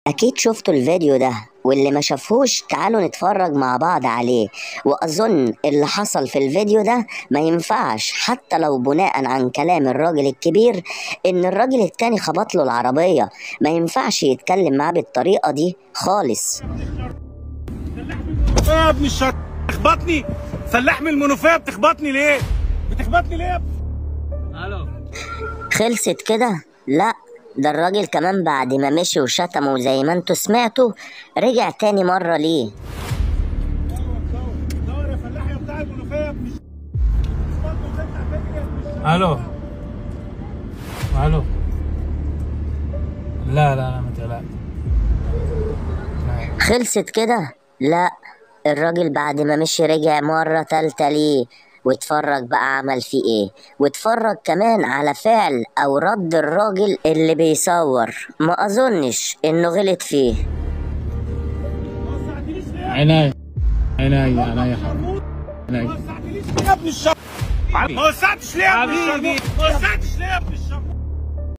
أكيد شفتوا الفيديو ده، واللي ما شافهوش تعالوا نتفرج مع بعض عليه. وأظن اللي حصل في الفيديو ده ما ينفعش، حتى لو بناء عن كلام الراجل الكبير إن الراجل التاني خبط له العربية، ما ينفعش يتكلم معاه بالطريقة دي خالص. يا ابن الشر بتخبطني، فلاح من المنوفية بتخبطني ليه؟ بتخبطني ليه يا ابني؟ الو خلصت كده؟ لا، ده الراجل كمان بعد ما مشي وشتمه زي ما انتوا سمعتوا رجع تاني مرة ليه. دور يا فلاح يا بتاع المنوفية يا ابن الشر. الو الو لا ما تقلقش. خلصت كده؟ لا، الراجل بعد ما مشي رجع مرة تالتة ليه. واتفرج بقى عمل فيه ايه، واتفرج كمان على فعل او رد الراجل اللي بيصور. ما اظنش انه غلط فيه. عيني عيني عيني ما وسعتش ليه يا ابن الشر؟ ما وسعتش ليه يا ابن الشر؟